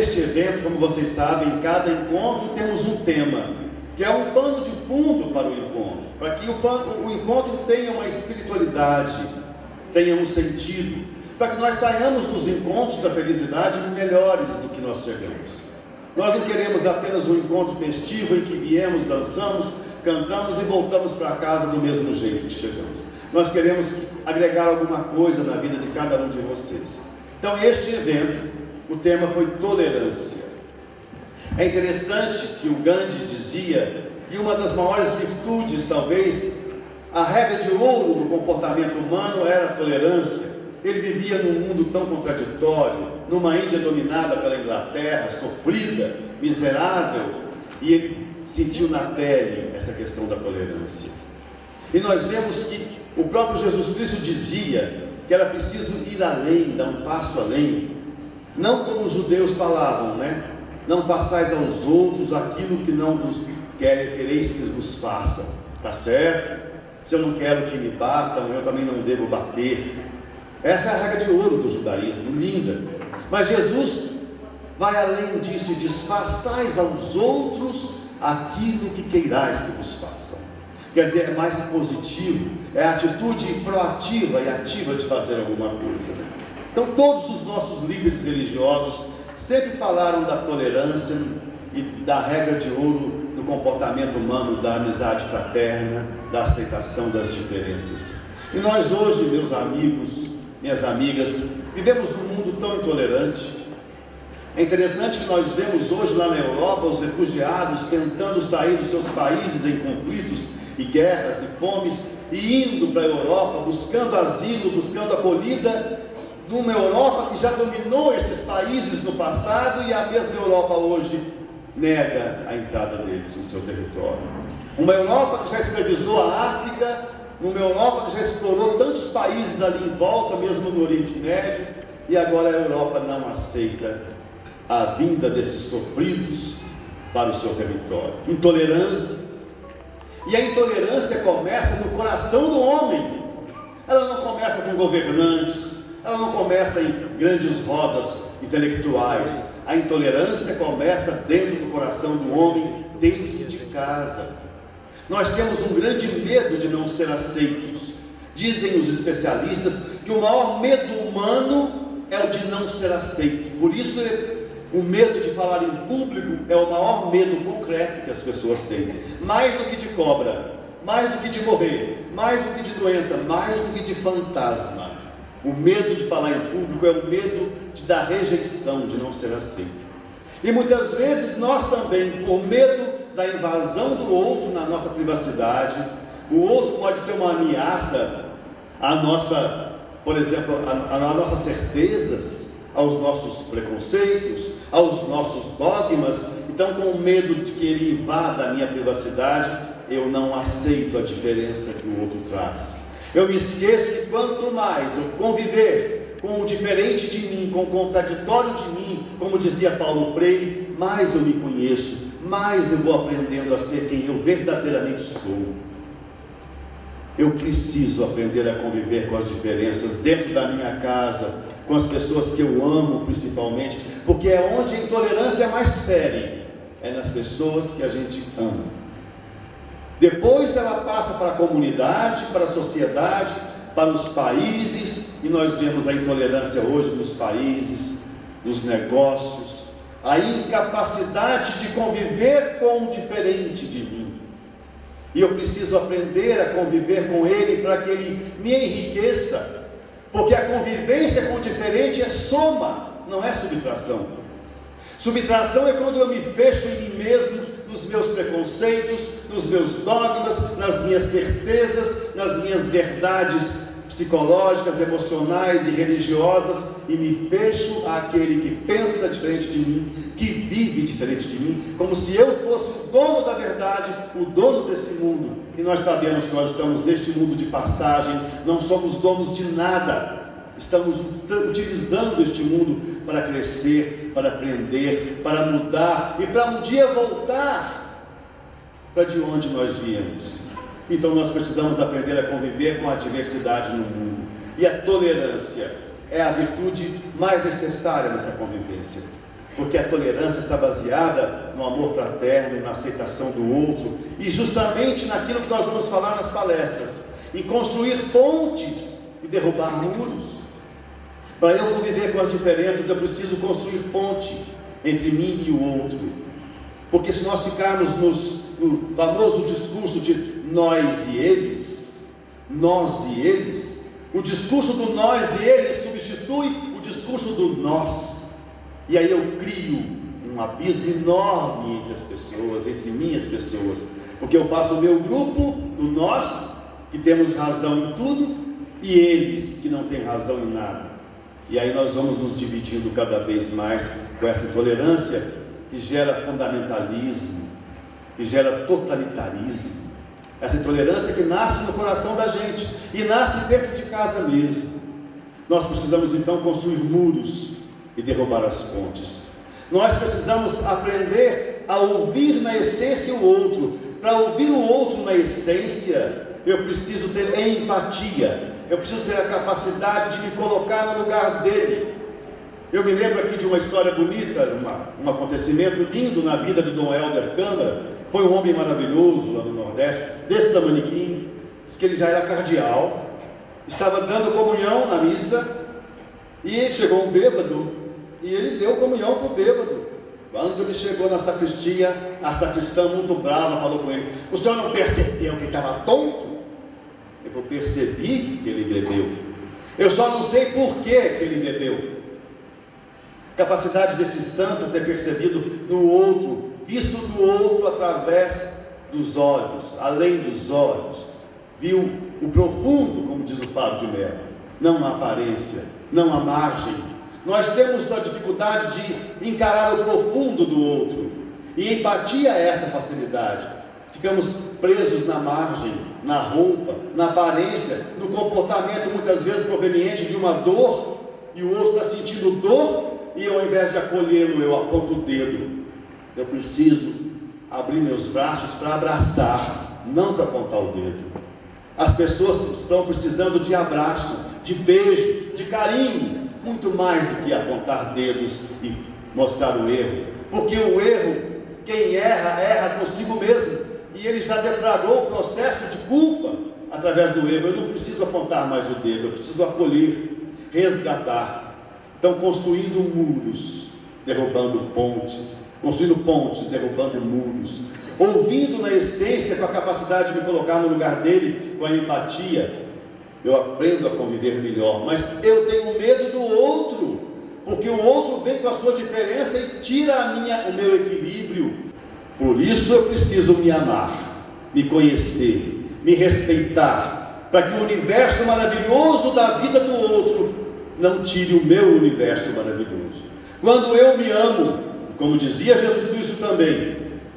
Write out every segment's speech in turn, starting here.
neste evento, como vocês sabem, em cada encontro temos um tema, que é um pano de fundo para o encontro, para que o encontro tenha uma espiritualidade, tenha um sentido, para que nós saiamos dos encontros da felicidade melhores do que nós chegamos. Nós não queremos apenas um encontro festivo em que viemos, dançamos, cantamos e voltamos para casa do mesmo jeito que chegamos. Nós queremos agregar alguma coisa na vida de cada um de vocês. Então, este evento, o tema foi tolerância. É interessante que o Gandhi dizia que uma das maiores virtudes, talvez, a regra de ouro do comportamento humano era a tolerância. Ele vivia num mundo tão contraditório, numa Índia dominada pela Inglaterra, sofrida, miserável, e ele sentiu na pele essa questão da tolerância. E nós vemos que o próprio Jesus Cristo dizia que era preciso ir além, dar um passo além, não como os judeus falavam, né? Não façais aos outros aquilo que não vos quereis que vos façam, tá certo? Se eu não quero que me batam, eu também não devo bater. Essa é a regra de ouro do judaísmo, linda. Mas Jesus vai além disso e diz: façais aos outros aquilo que queirais que vos façam. Quer dizer, é mais positivo, é a atitude proativa e ativa de fazer alguma coisa, né? Então todos os nossos líderes religiosos sempre falaram da tolerância e da regra de ouro do comportamento humano, da amizade fraterna, da aceitação das diferenças. E nós hoje, meus amigos, minhas amigas, vivemos num mundo tão intolerante. É interessante que nós vemos hoje lá na Europa os refugiados tentando sair dos seus países em conflitos e guerras e fomes e indo para a Europa buscando asilo, buscando acolhida, numa Europa que já dominou esses países no passado e a mesma Europa hoje nega a entrada deles no seu território. Uma Europa que já escravizou a África, uma Europa que já explorou tantos países ali em volta, mesmo no Oriente Médio, e agora a Europa não aceita a vinda desses sofridos para o seu território. Intolerância. E a intolerância começa no coração do homem. Ela não começa com governantes, ela não começa em grandes rodas intelectuais. A intolerância começa dentro do coração do homem, dentro de casa. Nós temos um grande medo de não ser aceitos. Dizem os especialistas que o maior medo humano é o de não ser aceito. Por isso, o medo de falar em público é o maior medo concreto que as pessoas têm. Mais do que de cobra, mais do que de morrer, mais do que de doença, mais do que de fantasma. O medo de falar em público é o medo da rejeição, de não ser aceito. E muitas vezes nós também, por medo da invasão do outro na nossa privacidade, o outro pode ser uma ameaça à nossa, por exemplo, às nossas certezas, aos nossos preconceitos, aos nossos dogmas. Então, com medo de que ele invada a minha privacidade, eu não aceito a diferença que o outro traz. Eu me esqueço que quanto mais eu conviver com o diferente de mim, com o contraditório de mim, como dizia Paulo Freire, mais eu me conheço, mais eu vou aprendendo a ser quem eu verdadeiramente sou. Eu preciso aprender a conviver com as diferenças dentro da minha casa, com as pessoas que eu amo principalmente, porque é onde a intolerância mais fere, é nas pessoas que a gente ama. Depois ela passa para a comunidade, para a sociedade, para os países, e nós vemos a intolerância hoje nos países, nos negócios, a incapacidade de conviver com o diferente de mim. E eu preciso aprender a conviver com ele para que ele me enriqueça, porque a convivência com o diferente é soma, não é subtração. Subtração é quando eu me fecho em mim mesmo, nos meus preconceitos, nos meus dogmas, nas minhas certezas, nas minhas verdades psicológicas, emocionais e religiosas, e me fecho àquele que pensa diferente de mim, que vive diferente de mim, como se eu fosse o dono da verdade, o dono desse mundo. E nós sabemos que nós estamos neste mundo de passagem, não somos donos de nada. Estamos utilizando este mundo para crescer, para aprender, para mudar e para um dia voltar para de onde nós viemos. Então nós precisamos aprender a conviver com a diversidade no mundo. E a tolerância é a virtude mais necessária nessa convivência. porque a tolerância está baseada no amor fraterno, na aceitação do outro, e justamente naquilo que nós vamos falar nas palestras, em construir pontes e derrubar muros. Para eu conviver com as diferenças, eu preciso construir ponte entre mim e o outro, porque se nós ficarmos no famoso discurso de nós e eles, o discurso do nós e eles substitui o discurso do nós, e aí eu crio um abismo enorme entre as pessoas, entre mim e as pessoas, porque eu faço o meu grupo do nós, que temos razão em tudo, e eles que não têm razão em nada, e aí nós vamos nos dividindo cada vez mais com essa intolerância que gera fundamentalismo, que gera totalitarismo, essa intolerância que nasce no coração da gente, e nasce dentro de casa mesmo. Nós precisamos então construir muros e derrubar as pontes. Nós precisamos aprender a ouvir na essência o outro. Para ouvir o outro na essência, eu preciso ter empatia, eu preciso ter a capacidade de me colocar no lugar dele. Eu me lembro aqui de uma história bonita, um acontecimento lindo na vida de Dom Helder Câmara. Foi um homem maravilhoso lá no Nordeste, desse tamanho, diz que ele já era cardeal, estava dando comunhão na missa, e chegou um bêbado, e ele deu comunhão para o bêbado. Quando ele chegou na sacristia, a sacristã, muito brava, falou com ele: o senhor não percebeu que estava tonto? Eu percebi que ele bebeu, eu só não sei por que ele bebeu. Capacidade desse santo ter percebido no outro, visto do outro através dos olhos, além dos olhos, viu o profundo, como diz o Fábio de Mello, não a aparência, não a margem. Nós temos a dificuldade de encarar o profundo do outro, e empatia é essa facilidade. Ficamos presos na margem, na roupa, na aparência, no comportamento muitas vezes proveniente de uma dor, e o outro está sentindo dor, e ao invés de acolhê-lo, eu aponto o dedo. Eu preciso abrir meus braços para abraçar, não para apontar o dedo. As pessoas estão precisando de abraço, de beijo, de carinho, muito mais do que apontar dedos e mostrar o erro, porque o erro, quem erra, erra consigo mesmo, e ele já deflagrou o processo de culpa através do erro. Eu não preciso apontar mais o dedo, eu preciso acolher, resgatar. Então, construindo muros, derrubando pontes, construindo pontes, derrubando muros, ouvindo na essência, com a capacidade de me colocar no lugar dele, com a empatia, eu aprendo a conviver melhor. Mas eu tenho medo do outro, porque o outro vem com a sua diferença e tira o meu equilíbrio. Por isso eu preciso me amar, me conhecer, me respeitar, para que o universo maravilhoso da vida do outro não tire o meu universo maravilhoso. Quando eu me amo, como dizia Jesus Cristo também,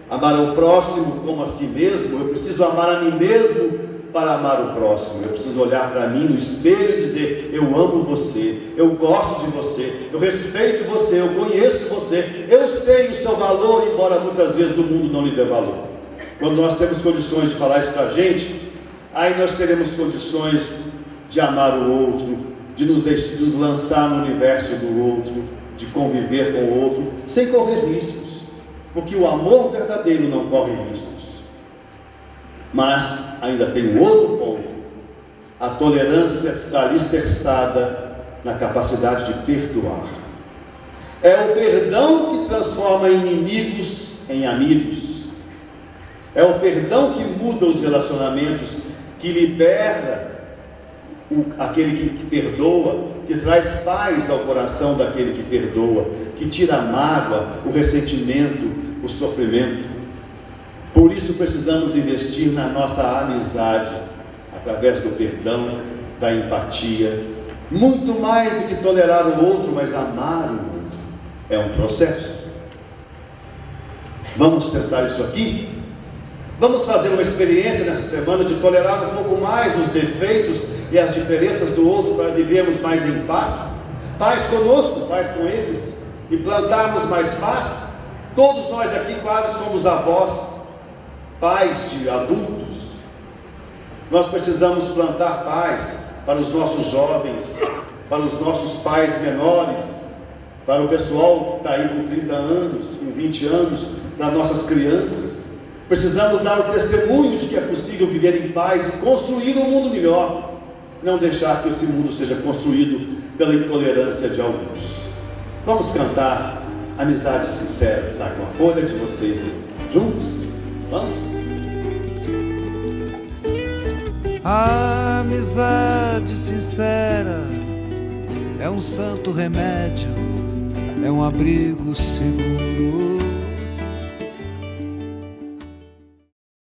amar ao próximo como a si mesmo, eu preciso amar a mim mesmo para amar o próximo. Eu preciso olhar para mim no espelho e dizer: eu amo você, eu gosto de você, eu respeito você, eu conheço você, eu sei o seu valor, embora muitas vezes o mundo não lhe dê valor. Quando nós temos condições de falar isso para a gente, aí nós teremos condições de amar o outro, de nos lançar no universo do outro, de conviver com o outro, sem correr riscos, porque o amor verdadeiro não corre riscos. Mas ainda tem um outro ponto: a tolerância está alicerçada na capacidade de perdoar. É o perdão que transforma inimigos em amigos, é o perdão que muda os relacionamentos, que libera aquele que perdoa, que traz paz ao coração daquele que perdoa, que tira a mágoa, o ressentimento, o sofrimento. Por isso precisamos investir na nossa amizade, através do perdão, da empatia, muito mais do que tolerar o outro, mas amar o outro. É um processo. Vamos tentar isso aqui? Vamos fazer uma experiência nessa semana de tolerar um pouco mais os defeitos e as diferenças do outro, para vivermos mais em paz? Paz conosco, paz com eles, e plantarmos mais paz. Todos nós aqui quase somos avós, pais de adultos. Nós precisamos plantar paz para os nossos jovens, para os nossos pais menores, para o pessoal que está aí com 30 anos, com 20 anos, das nossas crianças. Precisamos dar o testemunho de que é possível viver em paz e construir um mundo melhor, não deixar que esse mundo seja construído pela intolerância de alguns. Vamos cantar Amizade Sincera, está com a folha de vocês juntos? Vamos? A amizade sincera é um santo remédio, é um abrigo seguro.